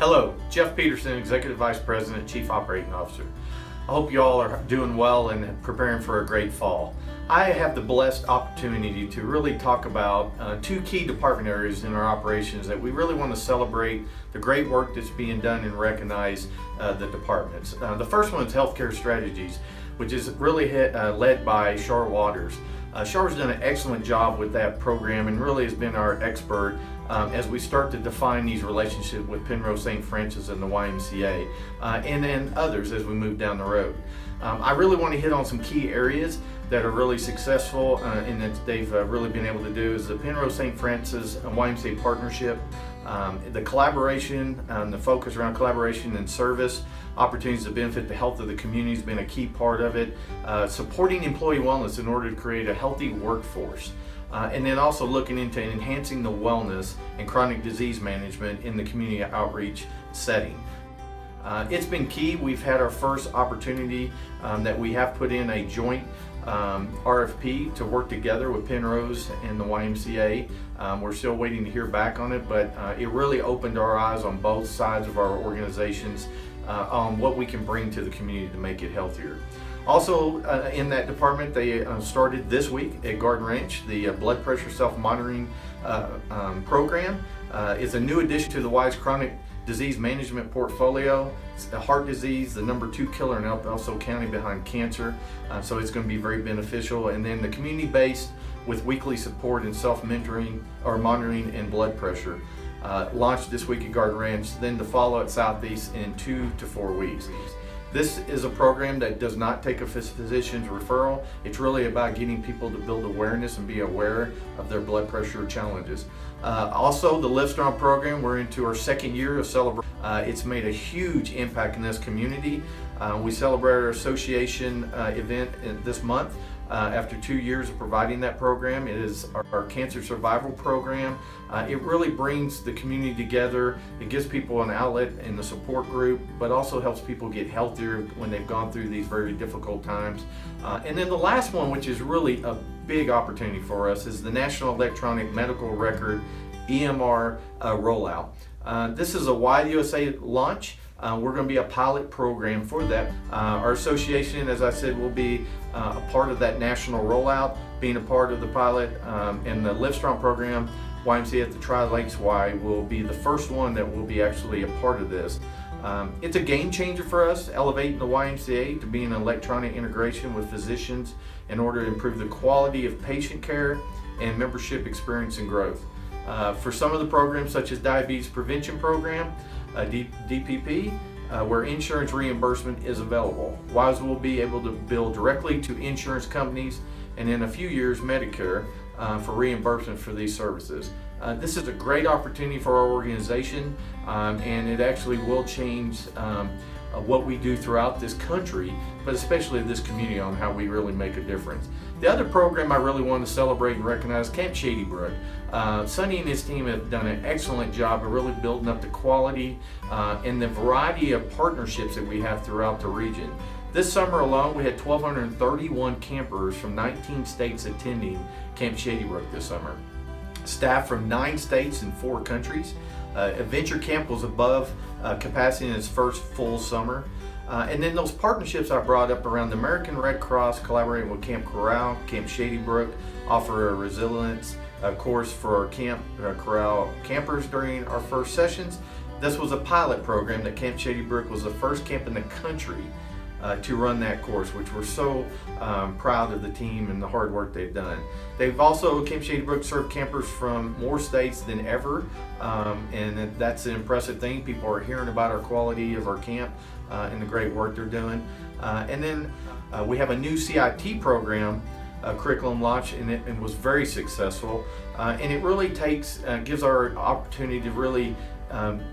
Hello, Jeff Peterson, Executive Vice President, Chief Operating Officer. I hope you all are doing well and preparing for a great fall. I have the blessed opportunity to really talk about two key department areas in our operations that we really want to celebrate the great work that's being done and recognize the departments. The first one is healthcare strategies, which is really led by Char Waters. Char's done an excellent job with that program and really has been our expert as we start to define these relationships with Penrose St. Francis and the YMCA and then others as we move down the road. I really want to hit on some key areas that are really successful and that they've really been able to do is the Penrose St. Francis and YMCA partnership, the collaboration, the focus around collaboration and service, opportunities to benefit the health of the community has been a key part of it, supporting employee wellness in order to create a healthy workforce. And then also looking into enhancing the wellness and chronic disease management in the community outreach setting. It's been key. We've had our first opportunity that we have put in a joint RFP to work together with Penrose and the YMCA. We're still waiting to hear back on it, but it really opened our eyes on both sides of our organizations on what we can bring to the community to make it healthier. Also in that department, they started this week at Garden Ranch, the blood pressure self-monitoring program. It's a new addition to the WISE chronic disease management portfolio. It's the heart disease, the number 2 killer in El Paso County behind cancer. So it's going to be very beneficial. And then the community-based with weekly support and self-mentoring or monitoring and blood pressure. Launched this week at Garden Ranch, then to follow at Southeast in 2 to 4 weeks. This is a program that does not take a physician's referral. It's really about getting people to build awareness and be aware of their blood pressure challenges. Also, the Live Strong program, we're into our second year of celebration. It's made a huge impact in this community. We celebrated our association event this month. After 2 years of providing that program, it is our cancer survival program. It really brings the community together. It gives people an outlet in the support group, but also helps people get healthier when they've gone through these very difficult times. And then the last one, which is really a big opportunity for us, is the National Electronic Medical Record EMR rollout. This is a wide USA launch. We're going to be a pilot program for that. Our association, as I said, will be a part of that national rollout, being a part of the pilot, and the Live Strong program, YMCA at the Tri-Lakes Y will be the first one that will be actually a part of this. It's a game changer for us, elevating the YMCA to being an electronic integration with physicians in order to improve the quality of patient care and membership experience and growth. For some of the programs such as Diabetes Prevention Program, DPP, where insurance reimbursement is available. WISE will be able to bill directly to insurance companies and in a few years Medicare for reimbursement for these services. This is a great opportunity for our organization and it actually will change what we do throughout this country, but especially this community on how we really make a difference. The other program I really want to celebrate and recognize, Camp Shady Brook. Sonny and his team have done an excellent job of really building up the quality and the variety of partnerships that we have throughout the region. This summer alone, we had 1,231 campers from 19 states attending Camp Shady Brook this summer. Staff from 9 states and 4 countries. Adventure Camp was above capacity in its first full summer. And then those partnerships I brought up around the American Red Cross collaborating with Camp Corral, Camp Shady Brook, offer a resilience course for our Camp Corral campers during our first sessions. This was a pilot program that Camp Shady Brook was the first camp in the country to run that course, which we're so proud of the team and the hard work they've done. They've also, Camp Shady Brook served campers from more states than ever, and that's an impressive thing. People are hearing about our quality of our camp and the great work they're doing. And then we have a new CIT program, curriculum launch, and it was very successful. And it really gives our opportunity to really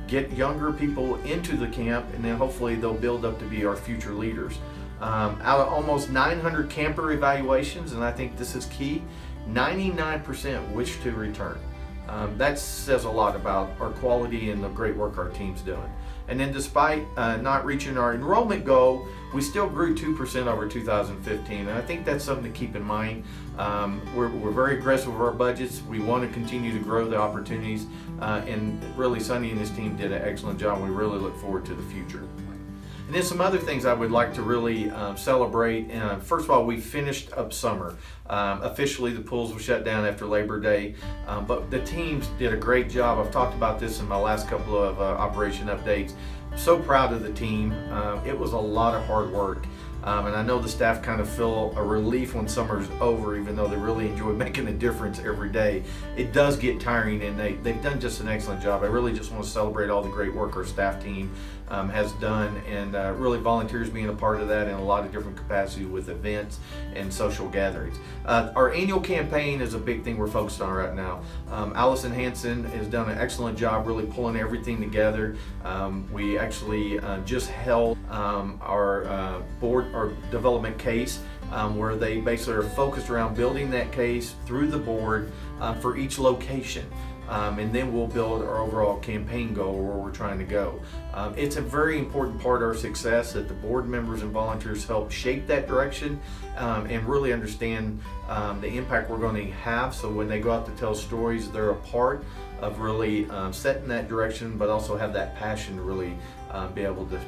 get younger people into the camp, and then hopefully they'll build up to be our future leaders. Out of almost 900 camper evaluations, and I think this is key, 99% wish to return. That says a lot about our quality and the great work our team's doing. And then despite not reaching our enrollment goal, we still grew 2% over 2015, and I think that's something to keep in mind. We're very aggressive with our budgets. We want to continue to grow the opportunities, and really Sonny and his team did an excellent job. We really look forward to the future. And then some other things I would like to really celebrate. First of all, we finished up summer. Officially, the pools were shut down after Labor Day, but the teams did a great job. I've talked about this in my last couple of operation updates. So proud of the team. It was a lot of hard work. And I know the staff kind of feel a relief when summer's over, even though they really enjoy making a difference every day. It does get tiring, and they've done just an excellent job. I really just want to celebrate all the great work our staff team has done, and really volunteers being a part of that in a lot of different capacities with events and social gatherings. Our annual campaign is a big thing we're focused on right now. Allison Hanson has done an excellent job really pulling everything together. We actually just held our development case, where they basically are focused around building that case through the board for each location. And then we'll build our overall campaign goal where we're trying to go. It's a very important part of our success that the board members and volunteers help shape that direction and really understand the impact we're going to have, so when they go out to tell stories, they're a part of really setting that direction, but also have that passion to really be able to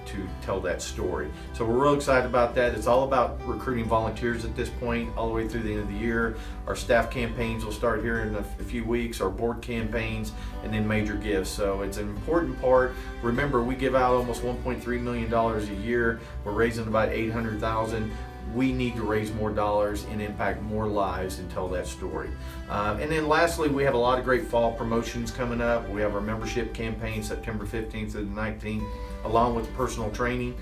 tell that story. So we're real excited about that. It's all about recruiting volunteers at this point, all the way through the end of the year. Our staff campaigns will start here in a few weeks, our board campaigns, and then major gifts. So it's an important part. Remember, we give out almost $1.3 million a year. We're raising about $800,000. We need to raise more dollars and impact more lives and tell that story. And then lastly, we have a lot of great fall promotions coming up. We have our membership campaign September 15th to the 19th, along with personal training.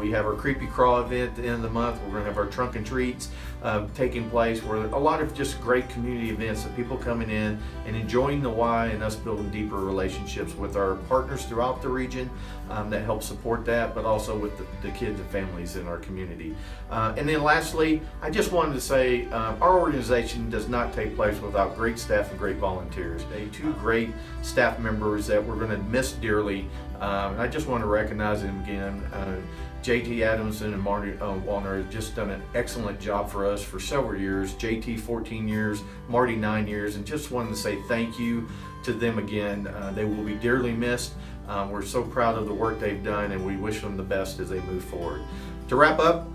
We have our Creepy Crawl event at the end of the month. We're going to have our Trunk and Treats taking place, where a lot of just great community events of people coming in and enjoying the Y, and us building deeper relationships with our partners throughout the region that help support that, but also with the kids and families in our community. And then lastly, I just wanted to say our organization does not take place without great staff and great volunteers. Two great staff members that we're going to miss dearly. And I just want to recognize them again. JT Adamson and Marty Wallner have just done an excellent job for us for several years. JT 14 years, Marty 9 years, and just wanted to say thank you to them again. They will be dearly missed. We're so proud of the work they've done, and we wish them the best as they move forward. To wrap up,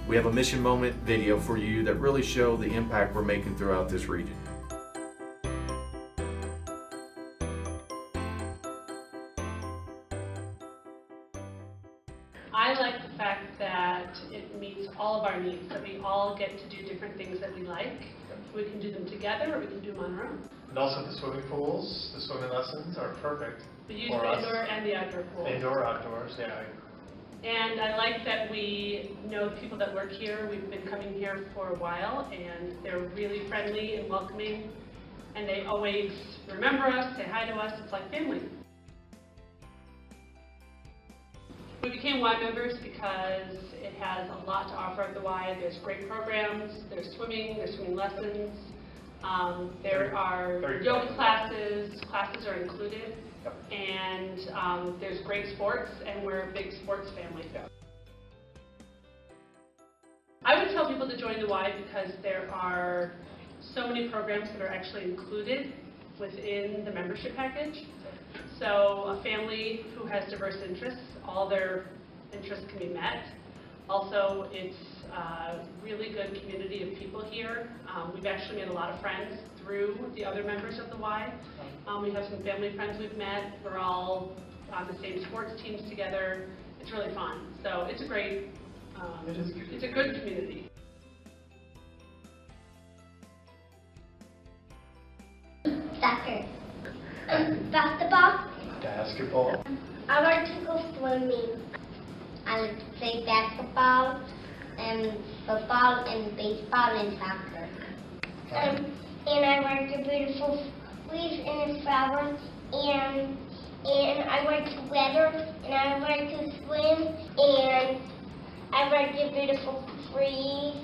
we have a mission moment video for you that really show the impact we're making throughout this region. I like the fact that it meets all of our needs, that we all get to do different things that we like. We can do them together, or we can do them on our own. And also the swimming pools, the swimming lessons are perfect. We use the indoor and the outdoor pools. Indoor, outdoors, yeah. And I like that we know the people that work here. We've been coming here for a while, and they're really friendly and welcoming, and they always remember us, say hi to us. It's like family. We became Y members because it has a lot to offer at the Y. There's great programs, there's swimming lessons, there are yoga classes are included, and there's great sports, and we're a big sports family. I would tell people to join the Y because there are so many programs that are actually included within the membership package. So a family who has diverse interests, all their interests can be met. Also, it's a really good community of people here. We've actually made a lot of friends through the other members of the Y. We have some family friends we've met. We're all on the same sports teams together. It's really fun. So it's a great, it's a good community. Soccer. Basketball. Basketball. I like to go swimming. I like to play basketball and football and baseball and soccer. And I like the beautiful leaves and the flowers, and I like the weather, and I like to swim, and I like the beautiful trees